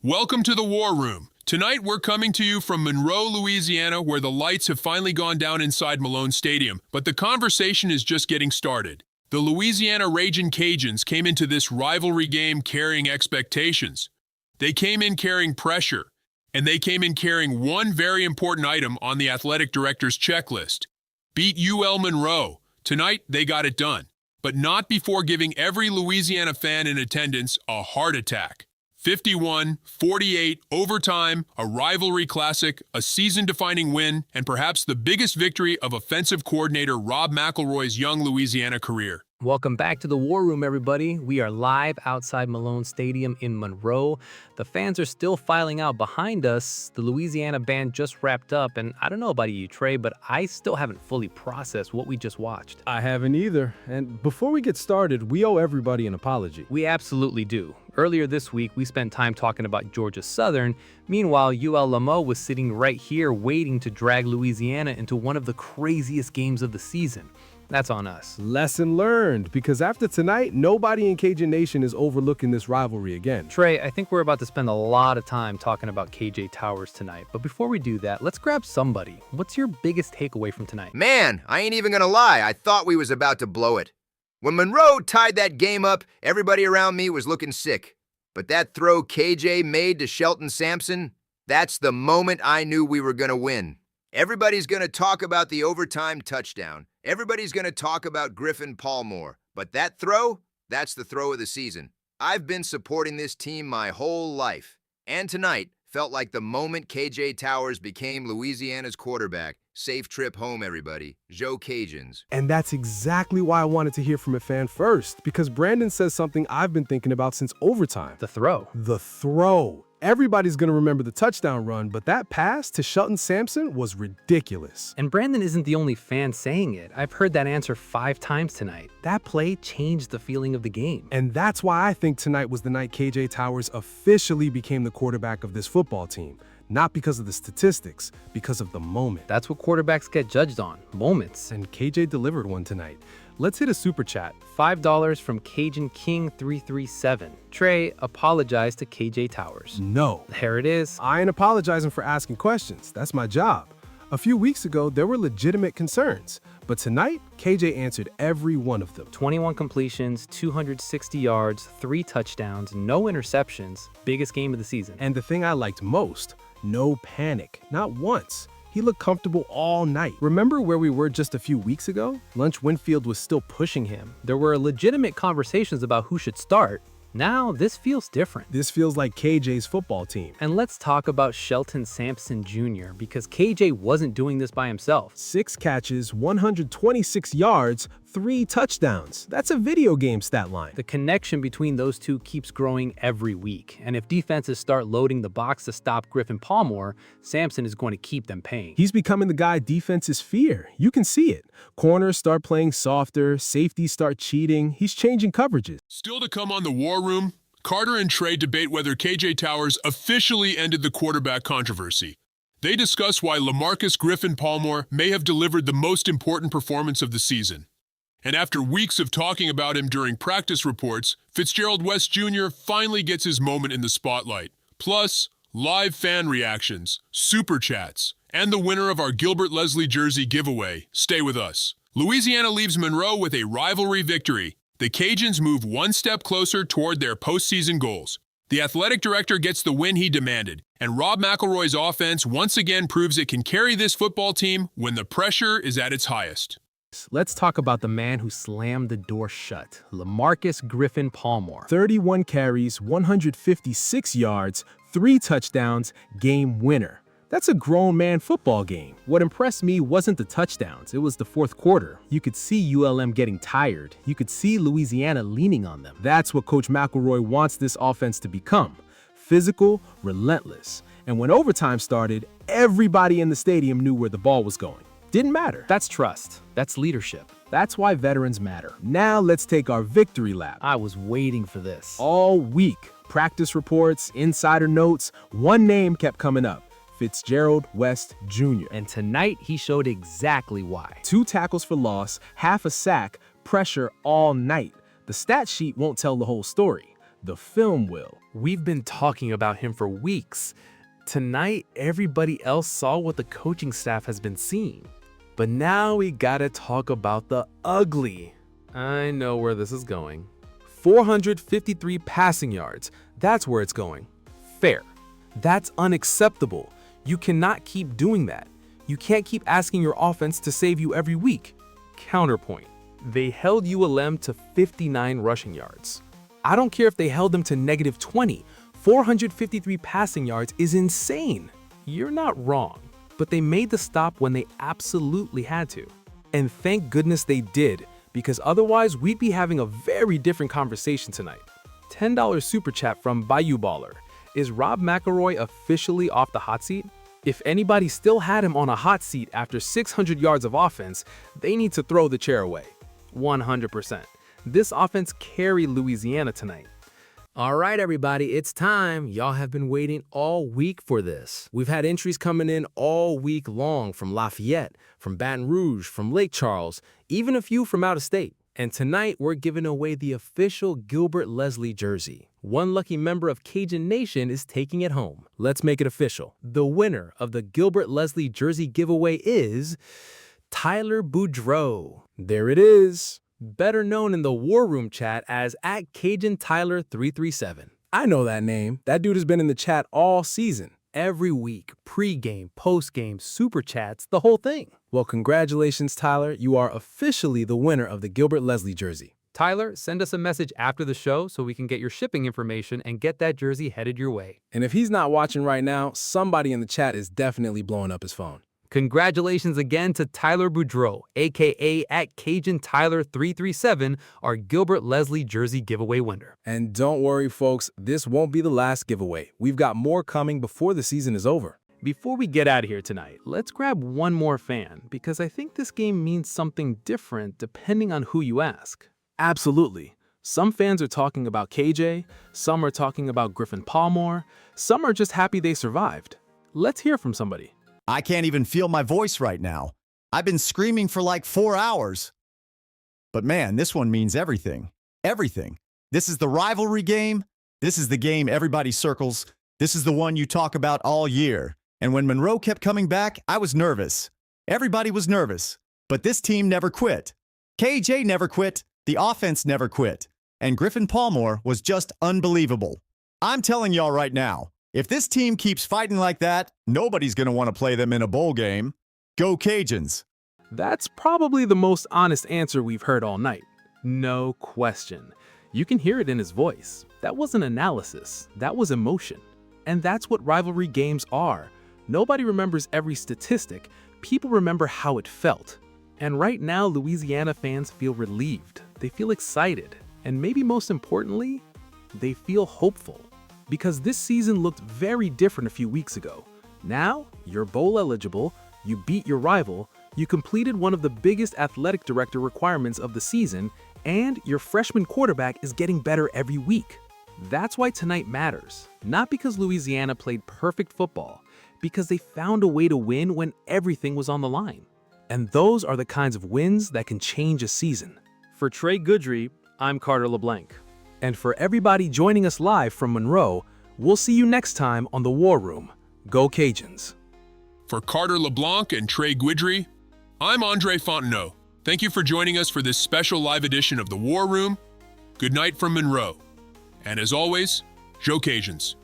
Welcome to the War Room. Tonight we're coming to you from Monroe, Louisiana, where the lights have finally gone down inside Malone Stadium, but the conversation is just getting started. The Louisiana Ragin' Cajuns came into this rivalry game carrying expectations. They came in carrying pressure, and they came in carrying one very important item on the athletic director's checklist. Beat UL Monroe. Tonight they got it done, but not before giving every Louisiana fan in attendance a heart attack. 51-48, overtime, a rivalry classic, a season-defining win, and perhaps the biggest victory of offensive coordinator Rob McElroy's young Louisiana career. Welcome back to the War Room, everybody. We are live outside Malone Stadium in Monroe. The fans are still filing out behind us. The Louisiana band just wrapped up, and I don't know about you, Trey, but I still haven't fully processed what we just watched. I haven't either. And before we get started, we owe everybody an apology. We absolutely do. Earlier this week, we spent time talking about Georgia Southern. Meanwhile, UL Lamo was sitting right here waiting to drag Louisiana into one of the craziest games of the season. That's on us. Lesson learned, because after tonight, nobody in Cajun Nation is overlooking this rivalry again. Trey, I think we're about to spend a lot of time talking about KJ Towers tonight, but before we do that, let's grab somebody. What's your biggest takeaway from tonight? Man, I ain't even gonna lie, I thought we was about to blow it. When Monroe tied that game up, everybody around me was looking sick. But that throw KJ made to Shelton Sampson, that's the moment I knew we were gonna win. Everybody's gonna talk about the overtime touchdown. Everybody's gonna talk about Griffin Palmore. But that throw, that's the throw of the season. I've been supporting this team my whole life. And tonight felt like the moment KJ Towers became Louisiana's quarterback. Safe trip home, everybody. Joe Cajuns. And that's exactly why I wanted to hear from a fan first, because Brandon says something I've been thinking about since overtime. The throw. The throw. Everybody's going to remember the touchdown run, but that pass to Shelton Sampson was ridiculous. And Brandon isn't the only fan saying it. I've heard that answer 5 times tonight. That play changed the feeling of the game. And that's why I think tonight was the night KJ Towers officially became the quarterback of this football team. Not because of the statistics, because of the moment. That's what quarterbacks get judged on, moments. And KJ delivered one tonight. Let's hit a super chat. $5 from Cajun King 337. Trey, apologize to KJ Towers. No. There it is. I ain't apologizing for asking questions. That's my job. A few weeks ago, there were legitimate concerns. But tonight, KJ answered every one of them. 21 completions, 260 yards, 3 touchdowns, no interceptions. Biggest game of the season. And the thing I liked most, no panic. Not once. He looked comfortable all night. Remember where we were just a few weeks ago? Lunch Winfield was still pushing him. There were legitimate conversations about who should start. Now, this feels different. This feels like KJ's football team. And let's talk about Shelton Sampson Jr., because KJ wasn't doing this by himself. 6 catches, 126 yards, 3 touchdowns. That's a video game stat line. The connection between those two keeps growing every week. And if defenses start loading the box to stop Griffin Palmore, Sampson is going to keep them paying. He's becoming the guy defenses fear. You can see it. Corners start playing softer, safeties start cheating. He's changing coverages. Still to come on the War Room, Carter and Trey debate whether KJ Towers officially ended the quarterback controversy. They discuss why LaMarcus Griffin Palmore may have delivered the most important performance of the season. And after weeks of talking about him during practice reports, Fitzgerald West Jr. finally gets his moment in the spotlight. Plus, live fan reactions, super chats, and the winner of our Gilbert Leslie jersey giveaway. Stay with us. Louisiana leaves Monroe with a rivalry victory. The Cajuns move one step closer toward their postseason goals. The athletic director gets the win he demanded, and Rob McElroy's offense once again proves it can carry this football team when the pressure is at its highest. Let's talk about the man who slammed the door shut, LaMarcus Griffin Palmore. 31 carries, 156 yards, 3 touchdowns, game winner. That's a grown man football game. What impressed me wasn't the touchdowns, it was the fourth quarter. You could see ULM getting tired. You could see Louisiana leaning on them. That's what Coach McElroy wants this offense to become. Physical, relentless. And when overtime started, everybody in the stadium knew where the ball was going. Didn't matter. That's trust. That's leadership. That's why veterans matter. Now let's take our victory lap. I was waiting for this. All week, practice reports, insider notes, one name kept coming up. Fitzgerald West Jr. And tonight, he showed exactly why. 2 tackles for loss, half a sack, pressure all night. The stat sheet won't tell the whole story. the film will. We've been talking about him for weeks. Tonight, everybody else saw what the coaching staff has been seeing. But now we gotta talk about the ugly. I know where this is going. 453 passing yards. That's where it's going. Fair. That's unacceptable. You cannot keep doing that. You can't keep asking your offense to save you every week. Counterpoint. They held ULM to 59 rushing yards. I don't care if they held them to -20. 453 passing yards is insane. You're not wrong, but they made the stop when they absolutely had to. And thank goodness they did, because otherwise we'd be having a very different conversation tonight. $10 super chat from Bayou Baller. Is Rob McElroy officially off the hot seat? If anybody still had him on a hot seat after 600 yards of offense, they need to throw the chair away. 100%. This offense carried Louisiana tonight. All right, everybody, it's time. Y'all have been waiting all week for this. We've had entries coming in all week long from Lafayette, from Baton Rouge, from Lake Charles, even a few from out of state. And tonight, we're giving away the official Gilbert Leslie jersey. One lucky member of Cajun Nation is taking it home. Let's make it official. The winner of the Gilbert Leslie jersey giveaway is Tyler Boudreau. There it is. Better known in the War Room chat as @CajunTyler337. I know that name. That dude has been in the chat all season. Every week, pre-game, post-game, super chats, the whole thing. Well, congratulations, Tyler. You are officially the winner of the Gilbert Leslie jersey. Tyler, send us a message after the show so we can get your shipping information and get that jersey headed your way. And if he's not watching right now, somebody in the chat is definitely blowing up his phone. Congratulations again to Tyler Boudreau, aka @CajunTyler337, our Gilbert Leslie jersey giveaway winner. And don't worry, folks, this won't be the last giveaway. We've got more coming before the season is over. Before we get out of here tonight, let's grab one more fan, because I think this game means something different depending on who you ask. Absolutely. Some fans are talking about KJ, some are talking about Griffin Palmore, some are just happy they survived. Let's hear from somebody. I can't even feel my voice right now. I've been screaming for like 4 hours. But man, this one means everything. Everything. This is the rivalry game. This is the game everybody circles. This is the one you talk about all year. And when Monroe kept coming back, I was nervous. Everybody was nervous. But this team never quit. KJ never quit. The offense never quit. And Griffin Palmore was just unbelievable. I'm telling y'all right now, if this team keeps fighting like that, nobody's going to want to play them in a bowl game. Go Cajuns! That's probably the most honest answer we've heard all night. No question. You can hear it in his voice. That wasn't analysis. That was emotion. And that's what rivalry games are. Nobody remembers every statistic. People remember how it felt. And right now, Louisiana fans feel relieved. They feel excited. And maybe most importantly, they feel hopeful. Because this season looked very different a few weeks ago. Now, you're bowl eligible, you beat your rival, you completed one of the biggest athletic director requirements of the season, and your freshman quarterback is getting better every week. That's why tonight matters. Not because Louisiana played perfect football, because they found a way to win when everything was on the line. And those are the kinds of wins that can change a season. For Trey Goodry, I'm Carter LeBlanc. And for everybody joining us live from Monroe, we'll see you next time on The War Room. Go Cajuns! For Carter LeBlanc and Trey Guidry, I'm Andre Fontenot. Thank you for joining us for this special live edition of The War Room. Good night from Monroe. And as always, Go Cajuns!